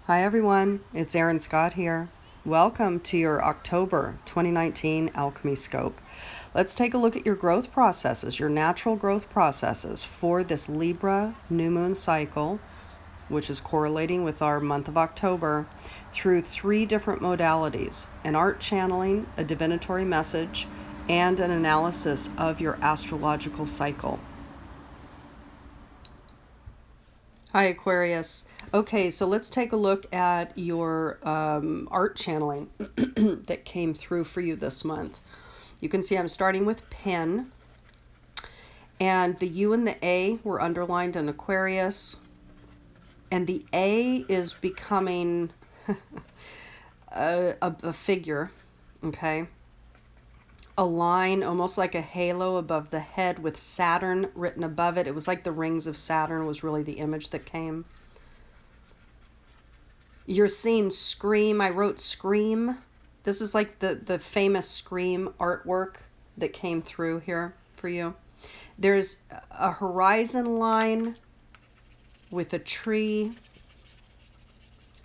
Hi everyone, it's Erin Scott here. Welcome to your October 2019 Alchemy Scope. Let's take a look at your growth processes, your natural growth processes for this Libra new moon cycle, which is correlating with our month of October, through three different modalities: an art channeling, a divinatory message, and an analysis of your astrological cycle. Hi, Aquarius. Okay, so let's take a look at your art channeling that came through for you this month. You can see I'm starting with pen, and the U and the A were underlined in Aquarius, and the A is becoming a figure, okay? A line, almost like a halo above the head with Saturn written above it. It was like the rings of Saturn was really the image that came. You're seeing Scream. I wrote Scream. This is like the famous Scream artwork that came through here for you. There's a horizon line with a tree,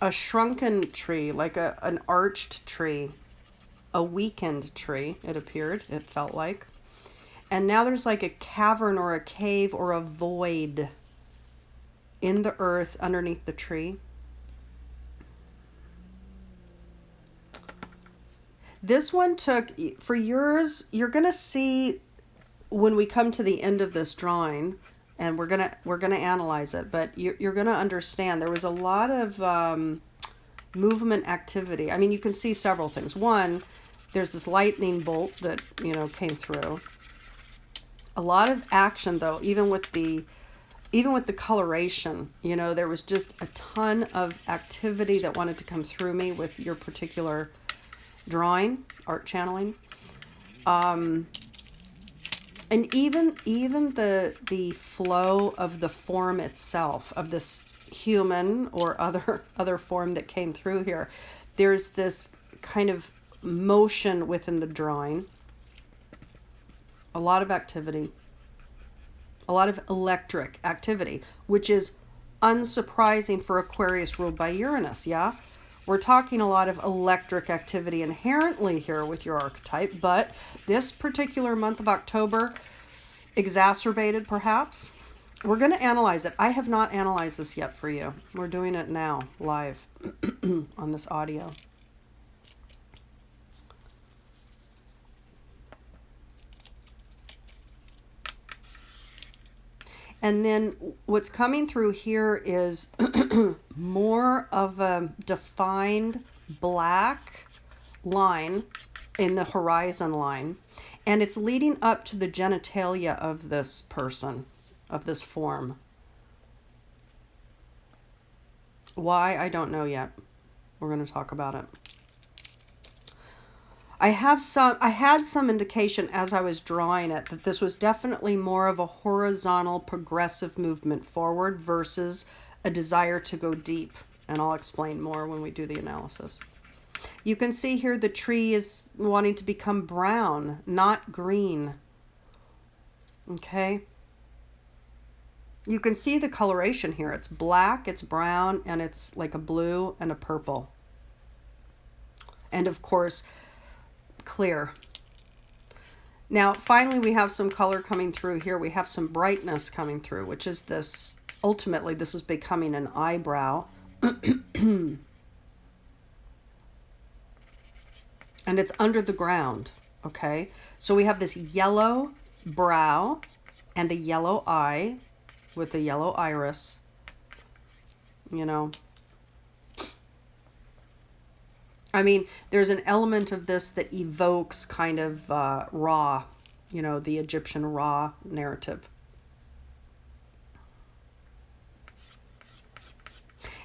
a shrunken tree, like an arched tree, a weakened tree, it appeared, it felt like. And now there's like a cavern or a cave or a void in the earth underneath the tree. This one took, for yours, you're going to see when we come to the end of this drawing, and we're gonna analyze it, but you're going to understand there was a lot of movement activity. I mean, you can see several things. One, there's this lightning bolt that, came through. A lot of action, though, even with the coloration, there was just a ton of activity that wanted to come through me with your particular drawing, art channeling. And even the flow of the form itself, of this human or other form that came through here. There's this kind of motion within the drawing. A lot of activity. A lot of electric activity, which is unsurprising for Aquarius ruled by Uranus, yeah? We're talking a lot of electric activity inherently here with your archetype, but this particular month of October, exacerbated perhaps. We're going to analyze it. I have not analyzed this yet for you. We're doing it now, live, on this audio. And then what's coming through here is more of a defined black line in the horizon line. And it's leading up to the genitalia of this person, of this form. Why? I don't know yet. We're going to talk about it. I had some indication as I was drawing it that this was definitely more of a horizontal progressive movement forward versus a desire to go deep. And I'll explain more when we do the analysis. You can see here the tree is wanting to become brown, not green. Okay. You can see the coloration here. It's black, it's brown, and it's like a blue and a purple. And of course, clear. Now, finally, we have some color coming through here. We have some brightness coming through, which is this. Ultimately, this is becoming an eyebrow. And it's under the ground, okay? So we have this yellow brow and a yellow eye with a yellow iris, I mean, there's an element of this that evokes kind of Ra, the Egyptian Ra narrative.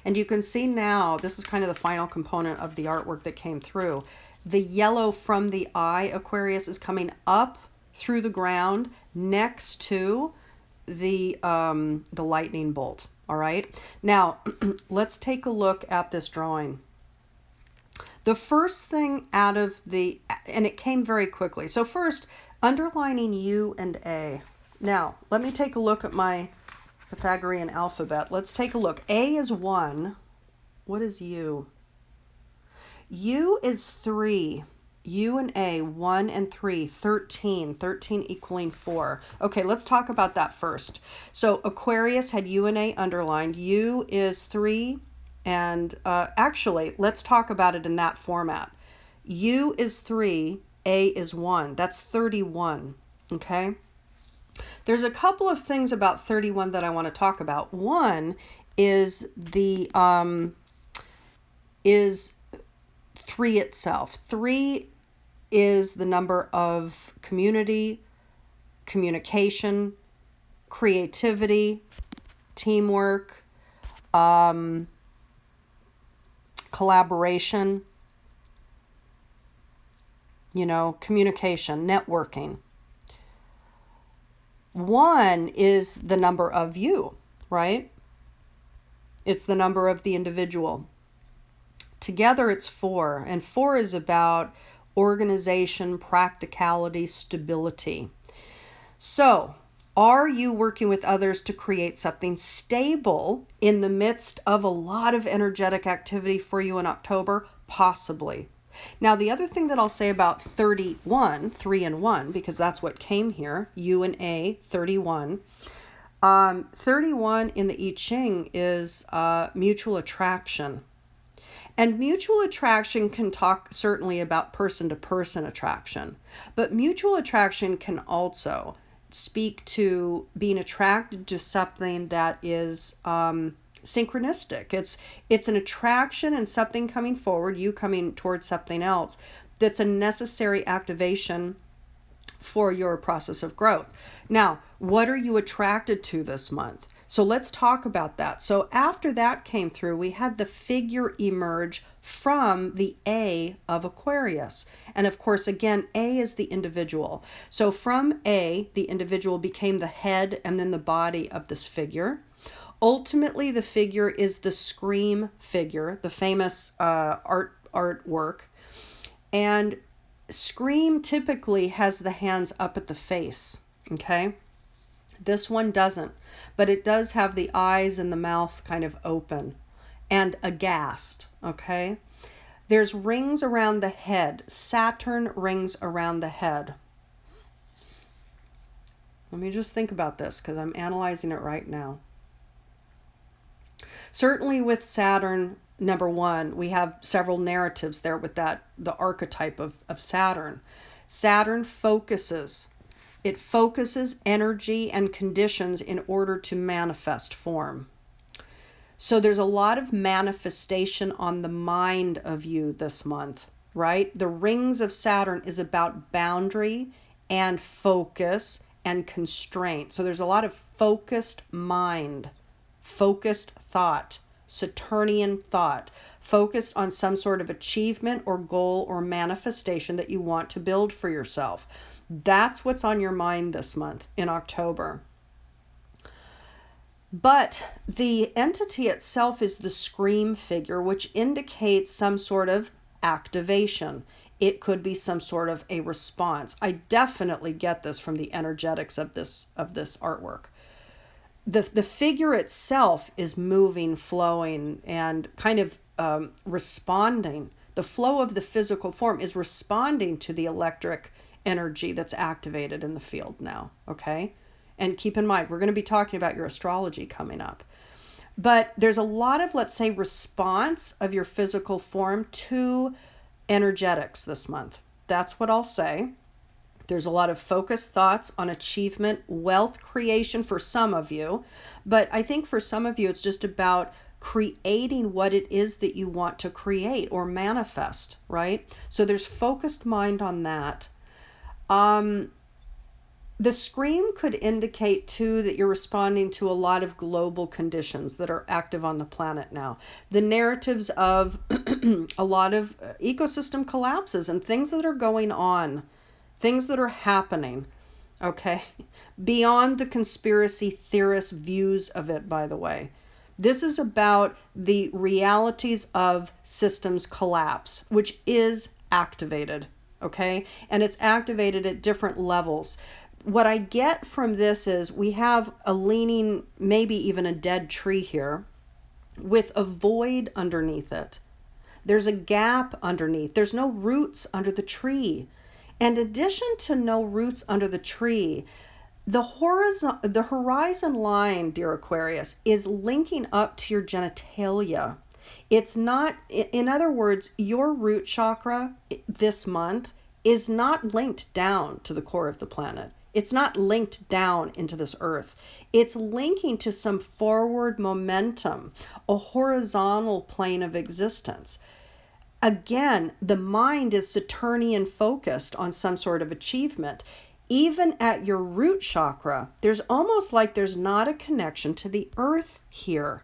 And you can see now, this is kind of the final component of the artwork that came through. The yellow from the eye, Aquarius, is coming up through the ground next to the lightning bolt. All right. Now, let's take a look at this drawing. The first thing out of and it came very quickly. So first, underlining U and A. Now, let me take a look at my Pythagorean alphabet. Let's take a look. A is 1. What is U? U is 3. U and A, 1 and 3, 13. 13 equaling 4. Okay, let's talk about that first. So Aquarius had U and A underlined. U is 3. And actually, let's talk about it in that format. U is 3, A is 1. That's 31. Okay? There's a couple of things about 31 that I want to talk about. One is the is 3 itself. 3 is the number of community, communication, creativity, teamwork, collaboration, communication, networking. 1 is the number of you, right? It's the number of the individual. Together it's 4, and 4 is about organization, practicality, stability. So, are you working with others to create something stable in the midst of a lot of energetic activity for you in October? Possibly. Now, the other thing that I'll say about 31, 3 and 1, because that's what came here, U and A, 31. 31 in the I Ching is mutual attraction. And mutual attraction can talk certainly about person-to-person attraction, but mutual attraction can also speak to being attracted to something that is synchronistic. It's an attraction and something coming forward, you coming towards something else, that's a necessary activation for your process of growth. Now, what are you attracted to this month? So let's talk about that. So after that came through, we had the figure emerge from the A of Aquarius. And of course, again, A is the individual. So from A, the individual became the head and then the body of this figure. Ultimately, the figure is the scream figure, the famous artwork. And scream typically has the hands up at the face, okay? This one doesn't, but it does have the eyes and the mouth kind of open and aghast, okay? There's rings around the head. Saturn rings around the head. Let me just think about this because I'm analyzing it right now. Certainly with Saturn, number 1, we have several narratives there with that, the archetype of Saturn. Saturn focuses. It focuses energy and conditions in order to manifest form. So there's a lot of manifestation on the mind of you this month, right? The rings of Saturn is about boundary and focus and constraint. So there's a lot of focused mind, focused thought, Saturnian thought, focused on some sort of achievement or goal or manifestation that you want to build for yourself. That's what's on your mind this month in October. But the entity itself is the scream figure, which indicates some sort of activation. It could be some sort of a response. I definitely get this from the energetics of this artwork. The figure itself is moving, flowing, and kind of responding. The flow of the physical form is responding to the electric energy that's activated in the field now, okay? And keep in mind, we're going to be talking about your astrology coming up. But there's a lot of, let's say, response of your physical form to energetics this month. That's what I'll say. There's a lot of focused thoughts on achievement, wealth creation for some of you. But I think for some of you, it's just about creating what it is that you want to create or manifest, right? So there's focused mind on that. The scream could indicate too that you're responding to a lot of global conditions that are active on the planet now. The narratives of a lot of ecosystem collapses and things that are going on, things that are happening, okay? Beyond the conspiracy theorist views of it, by the way. This is about the realities of systems collapse, which is activated, okay? And it's activated at different levels. What I get from this is we have a leaning, maybe even a dead tree here. with a void underneath it. There's a gap underneath. There's no roots under the tree. And in addition to no roots under the tree, the horizon line, dear Aquarius, is linking up to your genitalia. It's not, in other words, your root chakra this month is not linked down to the core of the planet. It's not linked down into this earth. It's linking to some forward momentum, a horizontal plane of existence. Again, the mind is Saturnian focused on some sort of achievement. Even at your root chakra, there's almost like there's not a connection to the earth here.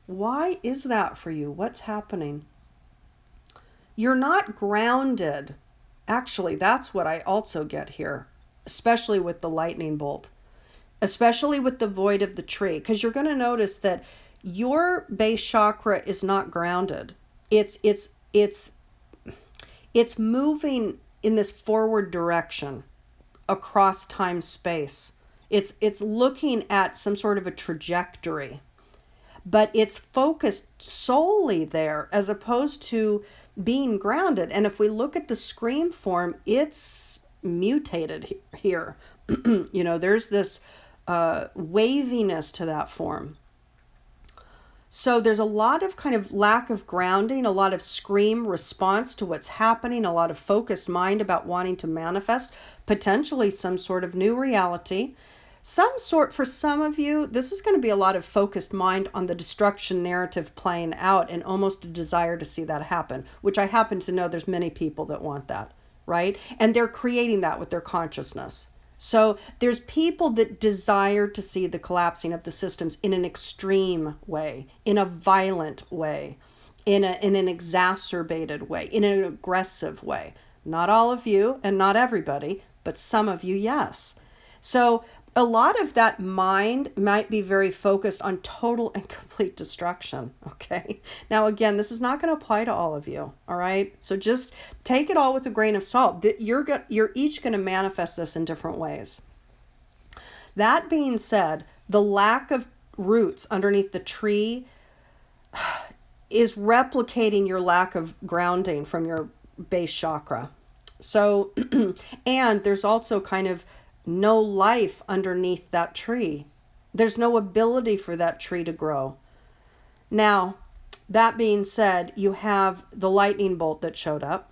Why is that for you? What's happening? You're not grounded. Actually, that's what I also get here, especially with the lightning bolt, especially with the void of the tree, because you're going to notice that your base chakra is not grounded. It's moving in this forward direction across time space. It's looking at some sort of a trajectory, but it's focused solely there as opposed to being grounded. And if we look at the scream form, it's mutated here. There's this waviness to that form. So there's a lot of kind of lack of grounding, a lot of scream response to what's happening, a lot of focused mind about wanting to manifest potentially some sort of new reality. For some of you, this is going to be a lot of focused mind on the destruction narrative playing out and almost a desire to see that happen, which I happen to know there's many people that want that, right? And they're creating that with their consciousness. So there's people that desire to see the collapsing of the systems in an extreme way, in a violent way, in an exacerbated way, in an aggressive way. Not all of you and not everybody, but some of you, yes. So a lot of that mind might be very focused on total and complete destruction, okay? Now, again, this is not going to apply to all of you, all right? So just take it all with a grain of salt. You're each going to manifest this in different ways. That being said, the lack of roots underneath the tree is replicating your lack of grounding from your base chakra. So, and there's also kind of no life underneath that tree. There's no ability for that tree to grow. Now, that being said, you have the lightning bolt that showed up.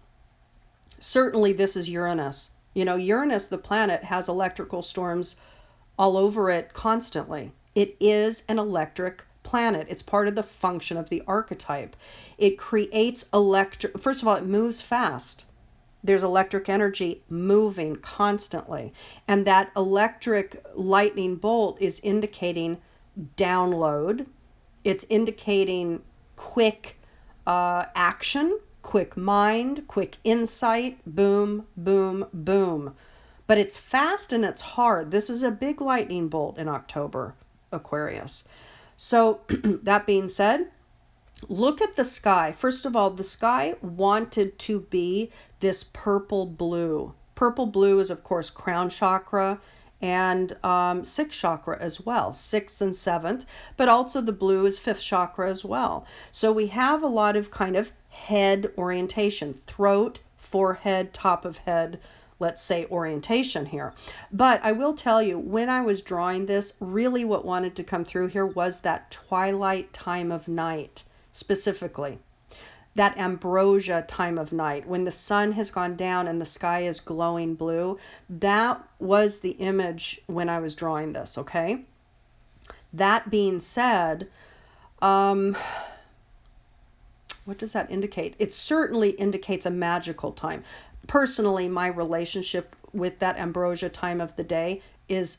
Certainly this is Uranus. Uranus, the planet, has electrical storms all over it constantly. It is an electric planet. It's part of the function of the archetype. It creates first of all, it moves fast. There's electric energy moving constantly. And that electric lightning bolt is indicating download. It's indicating quick action, quick mind, quick insight, boom, boom, boom. But it's fast and it's hard. This is a big lightning bolt in October, Aquarius. So that being said, look at the sky. First of all, the sky wanted to be this purple blue. Purple blue is, of course, crown chakra and sixth chakra as well, 6th and 7th, but also the blue is 5th chakra as well. So we have a lot of kind of head orientation, throat, forehead, top of head, let's say, orientation here. But I will tell you, when I was drawing this, really what wanted to come through here was that twilight time of night. Specifically, that ambrosia time of night, when the sun has gone down and the sky is glowing blue, that was the image when I was drawing this, okay? That being said, what does that indicate? It certainly indicates a magical time. Personally, my relationship with that ambrosia time of the day is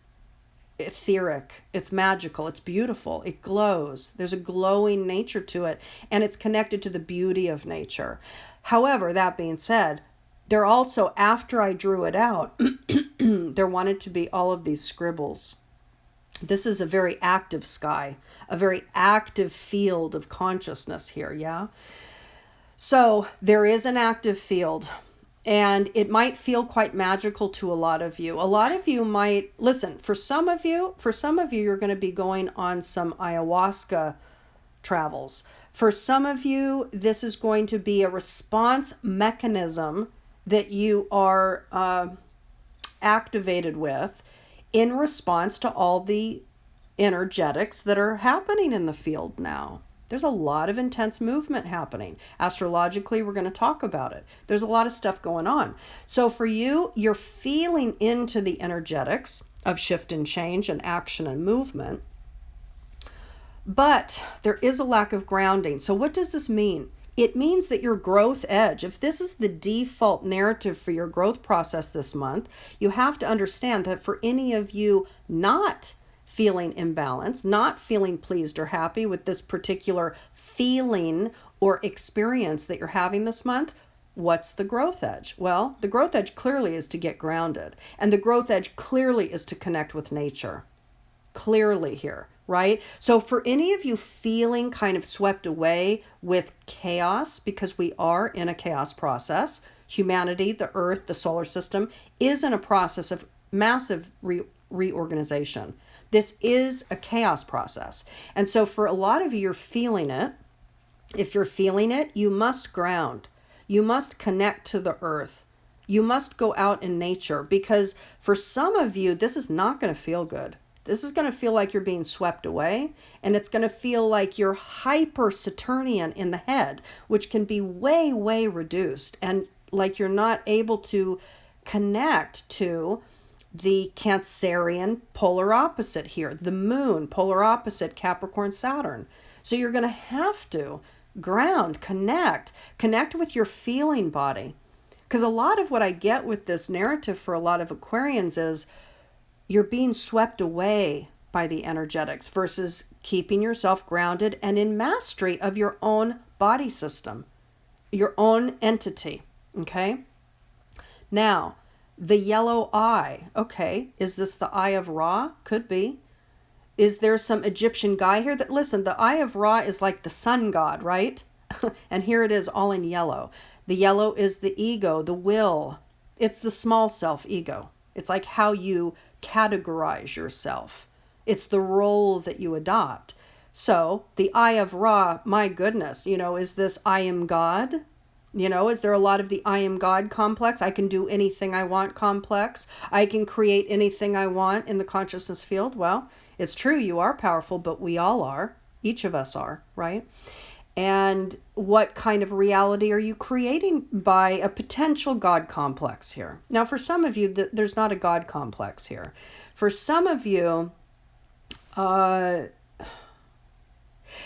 etheric. It's magical. It's beautiful. It glows. There's a glowing nature to it, and it's connected to the beauty of nature. However, that being said, there also, after I drew it out, there wanted to be all of these scribbles. This is a very active sky, a very active field of consciousness here, yeah? So there is an active field. And it might feel quite magical to a lot of you. A lot of you might, listen, for some of you, you're going to be going on some ayahuasca travels. For some of you, this is going to be a response mechanism that you are activated with in response to all the energetics that are happening in the field now. There's a lot of intense movement happening. Astrologically, we're going to talk about it. There's a lot of stuff going on. So for you, you're feeling into the energetics of shift and change and action and movement. But there is a lack of grounding. So what does this mean? It means that your growth edge, if this is the default narrative for your growth process this month, you have to understand that for any of you not feeling imbalanced, not feeling pleased or happy with this particular feeling or experience that you're having this month, what's the growth edge? Well, the growth edge clearly is to get grounded. And the growth edge clearly is to connect with nature. Clearly here, right? So for any of you feeling kind of swept away with chaos, because we are in a chaos process, humanity, the earth, the solar system is in a process of massive reorganization. This is a chaos process. And so for a lot of you, you're feeling it. If you're feeling it, you must ground. You must connect to the earth. You must go out in nature, because for some of you, this is not going to feel good. This is going to feel like you're being swept away, and it's going to feel like you're hyper Saturnian in the head, which can be way, way reduced, and like you're not able to connect to the Cancerian polar opposite here, the moon, polar opposite Capricorn Saturn. So you're going to have to ground, connect with your feeling body. Because a lot of what I get with this narrative for a lot of Aquarians is you're being swept away by the energetics versus keeping yourself grounded and in mastery of your own body system, your own entity. Okay? Now, the yellow eye. Okay, is this the Eye of Ra? Could be. Is there some Egyptian guy here that, listen, the Eye of Ra is like the sun god, right? And here it is all in yellow. The yellow is the ego, the will. It's the small self ego. It's like how you categorize yourself. It's the role that you adopt. So the Eye of Ra, my goodness, is this I am God? Is there a lot of the I am God complex? I can do anything I want complex. I can create anything I want in the consciousness field. Well, it's true, you are powerful, but we all are. Each of us are, right? And what kind of reality are you creating by a potential God complex here? Now, for some of you, there's not a God complex here. For some of you,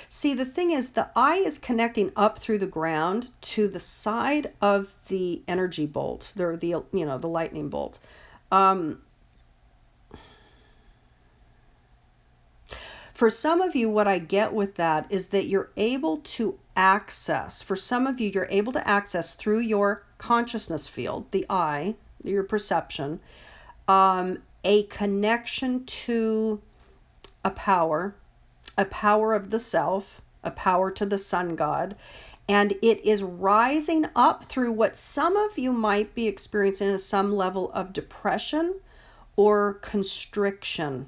see, the thing is, the eye is connecting up through the ground to the side of the energy bolt, the lightning bolt. For some of you, what I get with that is that you're able to access, for some of you, you're able to access through your consciousness field, the eye, your perception, a connection to a power of the self, a power to the sun god, and it is rising up through what some of you might be experiencing as some level of depression or constriction.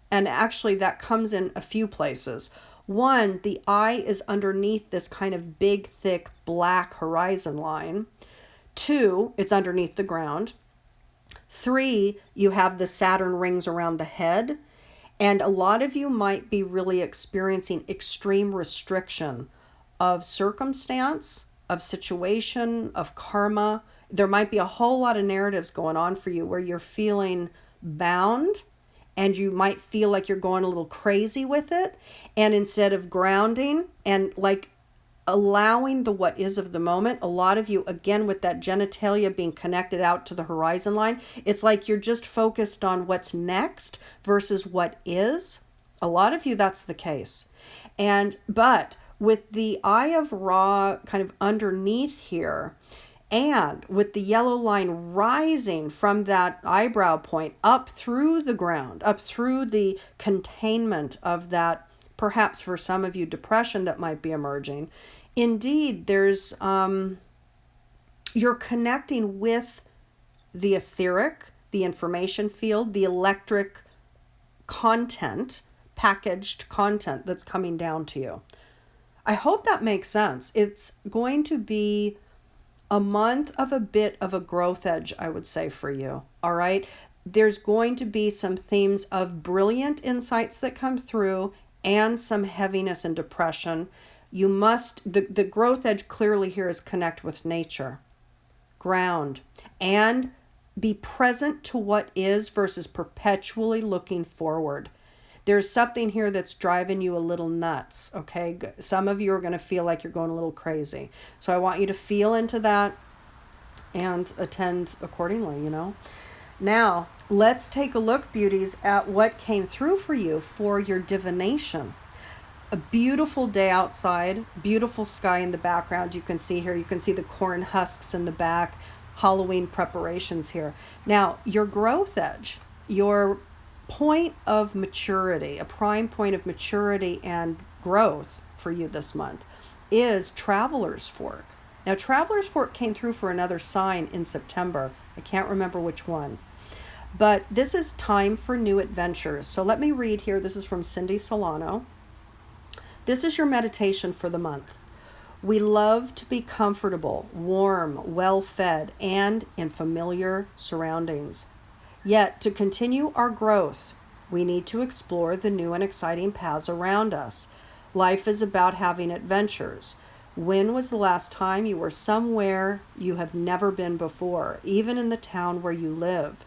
And actually that comes in a few places. One, the eye is underneath this kind of big, thick, black horizon line. Two, it's underneath the ground. Three, you have the Saturn rings around the head. And a lot of you might be really experiencing extreme restriction of circumstance, of situation, of karma. There might be a whole lot of narratives going on for you where you're feeling bound, and you might feel like you're going a little crazy with it. And instead of grounding and like allowing the what is of the moment, a lot of you, again, with that genitalia being connected out to the horizon line, it's like you're just focused on what's next versus what is. A lot of you, that's the case. But with the Eye of Ra kind of underneath here, and with the yellow line rising from that eyebrow point up through the ground, up through the containment of that, perhaps for some of you, depression that might be emerging. Indeed, there's, you're connecting with the etheric, the information field, the electric content, packaged content that's coming down to you. I hope that makes sense. It's going to be a month of a bit of a growth edge, I would say, for you. All right. There's going to be some themes of brilliant insights that come through and some heaviness and depression. You must, the growth edge clearly here is connect with nature, ground, and be present to what is versus perpetually looking forward. There's something here that's driving you a little nuts, okay? Some of you are going to feel like you're going a little crazy. So I want you to feel into that and attend accordingly, you know? Now, let's take a look, beauties, at what came through for you for your divination. A beautiful day outside, beautiful sky in the background. You can see here, you can see the corn husks in the back, Halloween preparations here. Now, your growth edge, your point of maturity, a prime point of maturity and growth for you this month is Traveler's Fork. Now, Traveler's Fork came through for another sign in September. I can't remember which one. But this is time for new adventures. So let me read here. This is from Cindy Solano. This is your meditation for the month. We love to be comfortable, warm, well-fed, and in familiar surroundings. Yet, to continue our growth, we need to explore the new and exciting paths around us. Life is about having adventures. When was the last time you were somewhere you have never been before, even in the town where you live?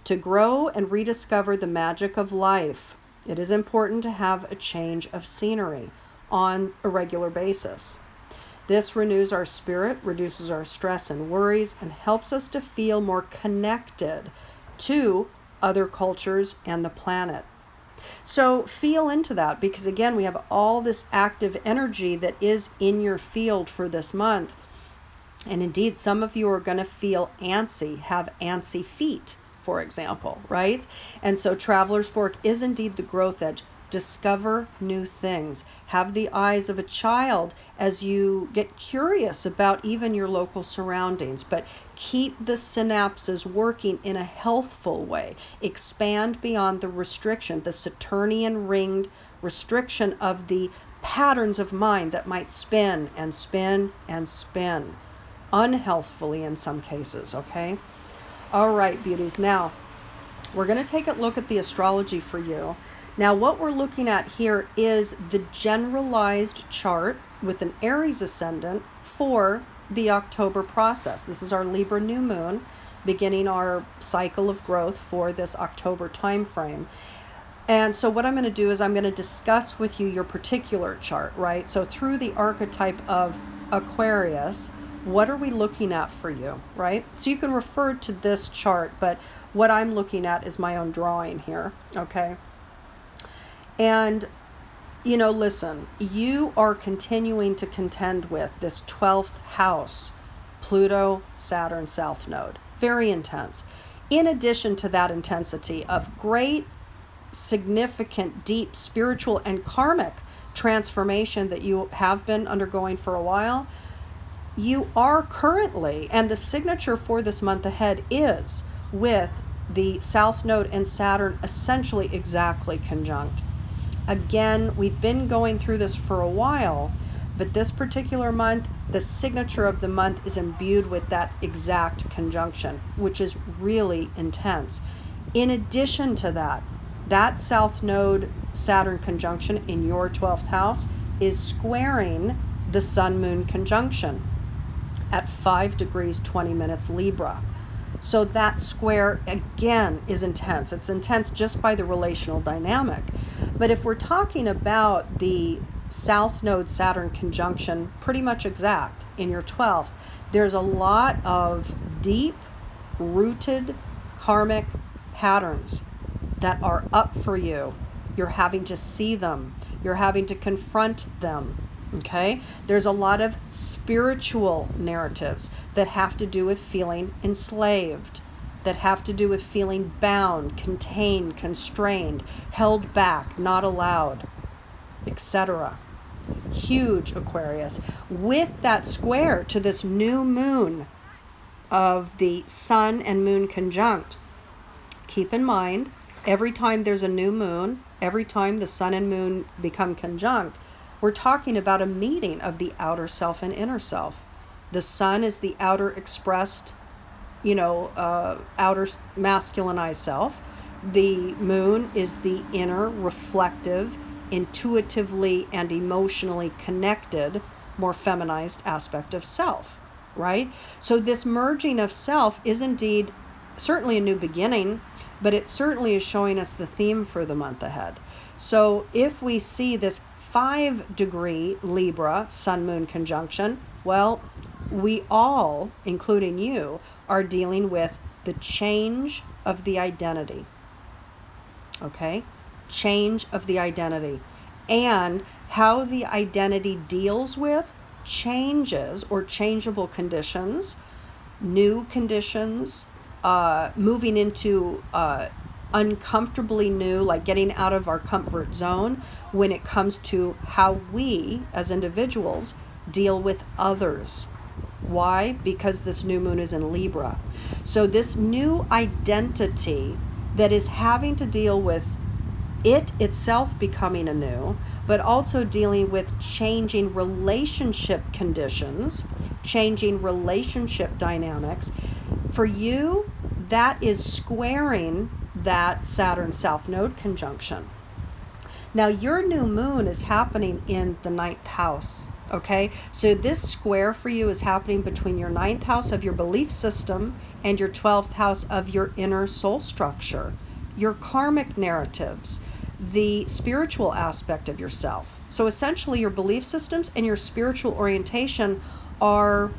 To grow and rediscover the magic of life, it is important to have a change of scenery on a regular basis. This renews our spirit, reduces our stress and worries, and helps us to feel more connected to other cultures and the planet. So feel into that, because again, we have all this active energy that is in your field for this month. And indeed, some of you are going to feel antsy, have antsy feet, for example, right? And so Traveler's Fork is indeed the growth edge. Discover new things. Have the eyes of a child as you get curious about even your local surroundings, but keep the synapses working in a healthful way. Expand beyond the restriction, the Saturnian ringed restriction of the patterns of mind that might spin and spin and spin, unhealthfully in some cases, okay? All right, beauties. Now, we're going to take a look at the astrology for you. Now, what we're looking at here is the generalized chart with an Aries ascendant for the October process. This is our Libra new moon, beginning our cycle of growth for this October time frame. And so what I'm going to do is I'm going to discuss with you your particular chart, right? So through the archetype of Aquarius, what are we looking at for you, right? So you can refer to this chart, but what I'm looking at is my own drawing here, okay? And, you know, listen, you are continuing to contend with this 12th house, Pluto, Saturn, South Node. Very intense. In addition to that intensity of great, significant, deep spiritual and karmic transformation that you have been undergoing for a while, you are currently, and the signature for this month ahead is with the South Node and Saturn essentially exactly conjunct. Again, we've been going through this for a while, but this particular month, the signature of the month is imbued with that exact conjunction, which is really intense. In addition to that, that South Node Saturn conjunction in your 12th house is squaring the Sun Moon conjunction at 5 degrees 20 minutes Libra. So that square, again, is intense. It's intense just by the relational dynamic. But if we're talking about the South Node Saturn conjunction, pretty much exact in your 12th, there's a lot of deep, rooted karmic patterns that are up for you. You're having to see them. You're having to confront them. Okay? There's a lot of spiritual narratives that have to do with feeling enslaved, that have to do with feeling bound, contained, constrained, held back, not allowed, etc. Huge, Aquarius. With that square to this new moon of the Sun and Moon conjunct, keep in mind, every time there's a new moon, every time the sun and moon become conjunct, we're talking about a meeting of the outer self and inner self. The sun is the outer expressed, outer masculinized self. The moon is the inner, reflective, intuitively and emotionally connected, more feminized aspect of self, right? So this merging of self is indeed certainly a new beginning, but it certainly is showing us the theme for the month ahead. So if we see this 5-degree Libra sun-moon conjunction, well, we all, including you, are dealing with the change of the identity. Okay? Change of the identity. And how the identity deals with changes or changeable conditions, new conditions, moving into uncomfortably new, like getting out of our comfort zone when it comes to how we as individuals deal with others. Why? Because this new moon is in Libra. So this new identity that is having to deal with it itself becoming anew, but also dealing with changing relationship conditions, changing relationship dynamics. For you, that is squaring that Saturn South Node conjunction. Now, your new moon is happening in the 9th house, okay? So this square for you is happening between your 9th house of your belief system and your 12th house of your inner soul structure, your karmic narratives, the spiritual aspect of yourself. So essentially your belief systems and your spiritual orientation are,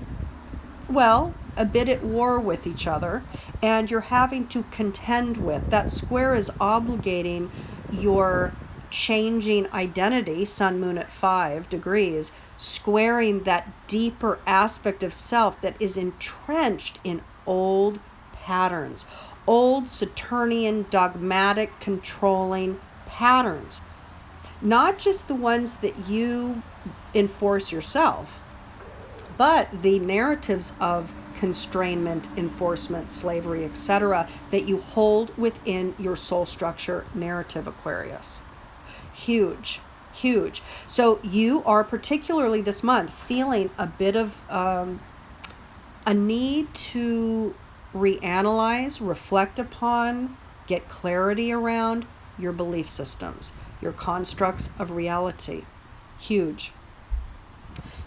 well, a bit at war with each other, and you're having to contend with. That square is obligating your changing identity, sun, moon at 5 degrees, squaring that deeper aspect of self that is entrenched in old patterns, old Saturnian, dogmatic, controlling patterns. Not just the ones that you enforce yourself, but the narratives of constrainment, enforcement, slavery, etc., that you hold within your soul structure narrative, Aquarius. Huge, huge. So you are particularly this month feeling a bit of a need to reanalyze, reflect upon, get clarity around your belief systems, your constructs of reality. Huge.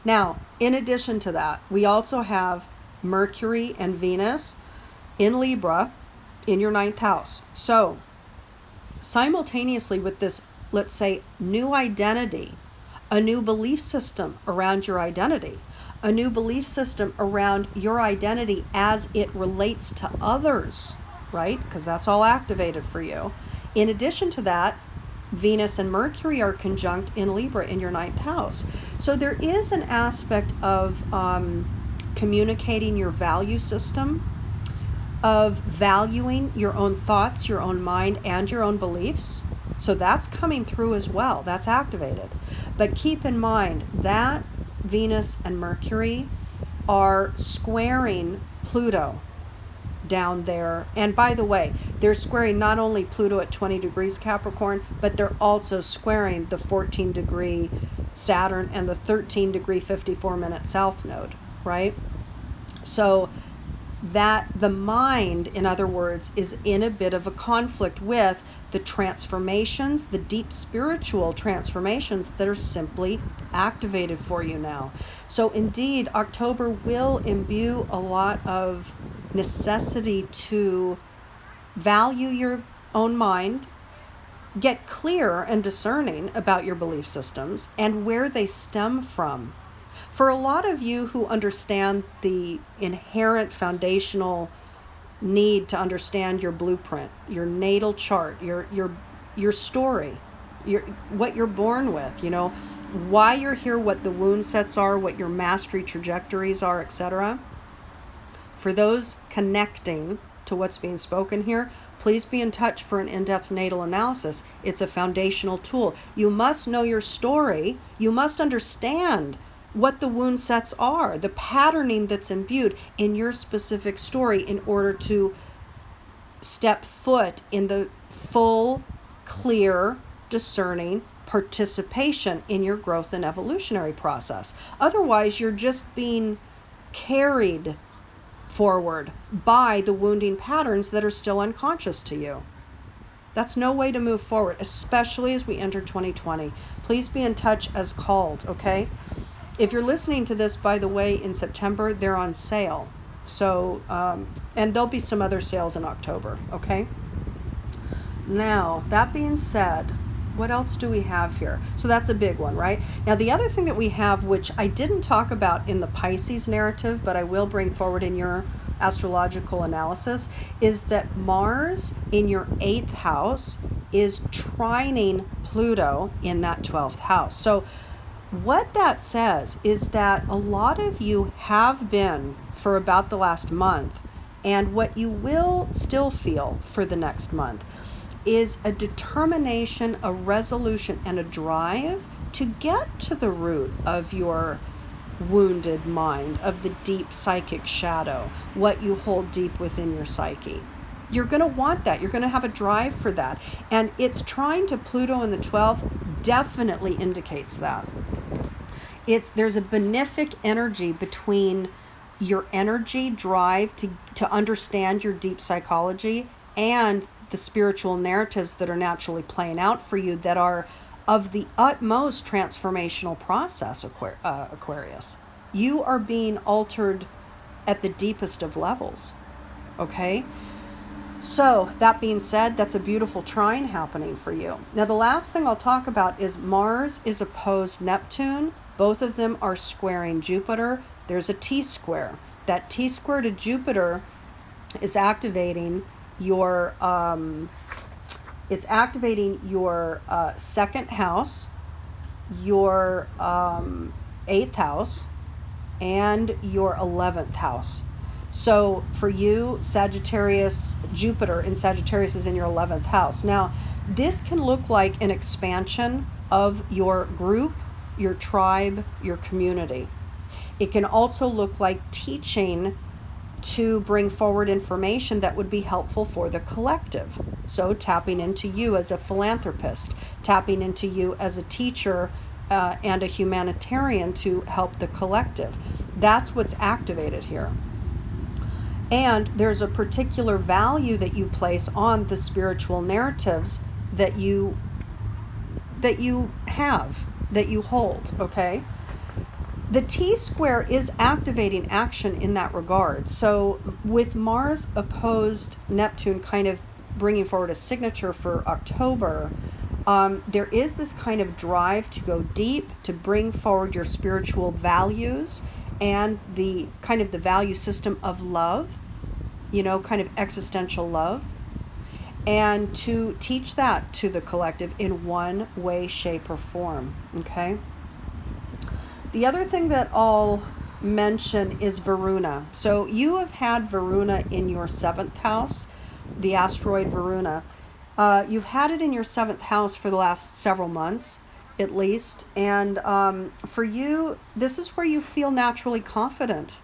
Now, in addition to that, we also have Mercury and Venus in Libra in your 9th house. So, simultaneously with this, let's say, new identity, a new belief system around your identity, a new belief system around your identity as it relates to others, right? Because that's all activated for you. In addition to that, Venus and Mercury are conjunct in Libra in your 9th house. So there is an aspect of communicating your value system, of valuing your own thoughts, your own mind, and your own beliefs. So that's coming through as well. That's activated. But keep in mind that Venus and Mercury are squaring Pluto down there. And by the way, they're squaring not only Pluto at 20 degrees Capricorn, but they're also squaring the 14-degree Saturn and the 13-degree 54-minute South Node, right? So that the mind, in other words, is in a bit of a conflict with the transformations, the deep spiritual transformations that are simply activated for you now. So indeed, October will imbue a lot of necessity to value your own mind, get clear and discerning about your belief systems and where they stem from. For a lot of you who understand the inherent foundational need to understand your blueprint, your natal chart, your story, what you're born with, why you're here, what the wound sets are, what your mastery trajectories are, etc. For those connecting to what's being spoken here, please be in touch for an in-depth natal analysis. It's a foundational tool. You must know your story. You must understand what the wound sets are, the patterning that's imbued in your specific story in order to step foot in the full, clear, discerning participation in your growth and evolutionary process. Otherwise, you're just being carried forward by the wounding patterns that are still unconscious to you. That's no way to move forward, especially as we enter 2020. Please be in touch as called, okay? If you're listening to this, by the way, in September, they're on sale. So, and there'll be some other sales in October, okay? Now, that being said, what else do we have here? So that's a big one, right? Now, the other thing that we have, which I didn't talk about in the Pisces narrative, but I will bring forward in your astrological analysis, is that Mars in your 8th house is trining Pluto in that 12th house. So what that says is that a lot of you have been for about the last month, and what you will still feel for the next month is a determination, a resolution, and a drive to get to the root of your wounded mind, of the deep psychic shadow, what you hold deep within your psyche. You're going to want that. You're going to have a drive for that. And it's trying to Pluto in the 12th definitely indicates that. There's a benefic energy between your energy drive to understand your deep psychology and the spiritual narratives that are naturally playing out for you that are of the utmost transformational process, Aquarius. You are being altered at the deepest of levels, okay? So that being said, that's a beautiful trine happening for you. Now, the last thing I'll talk about is Mars is opposed Neptune. Both of them are squaring Jupiter. There's a T-square. That T-square to Jupiter is activating your second house, your 8th house, and your 11th house. So for you, Sagittarius, Jupiter in Sagittarius is in your 11th house. Now, this can look like an expansion of your group, your tribe, your community. It can also look like teaching to bring forward information that would be helpful for the collective. So tapping into you as a philanthropist, tapping into you as a teacher and a humanitarian to help the collective. That's what's activated here. And there's a particular value that you place on the spiritual narratives that you have, that you hold, okay? The T-square is activating action in that regard. So with Mars opposed Neptune kind of bringing forward a signature for October, there is this kind of drive to go deep, to bring forward your spiritual values and the kind of the value system of love, kind of existential love, and to teach that to the collective in one way, shape, or form, okay? The other thing that I'll mention is Varuna. So you have had Varuna in your 7th house, the asteroid Varuna. You've had it in your 7th house for the last several months, at least. And for you, this is where you feel naturally confident.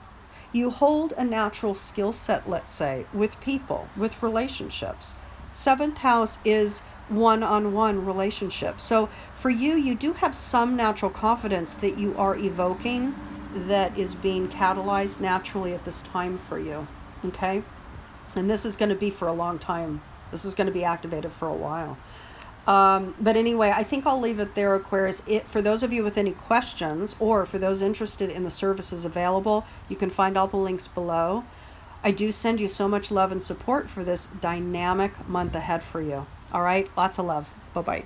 You hold a natural skill set, let's say, with people, with relationships. 7th house is one-on-one relationship. So for you, you do have some natural confidence that you are evoking that is being catalyzed naturally at this time for you, okay? And this is going to be for a long time. This is going to be activated for a while. But anyway, I think I'll leave it there, Aquarius. For those of you with any questions, or for those interested in the services available, you can find all the links below. I do send you so much love and support for this dynamic month ahead for you. All right, lots of love. Bye-bye.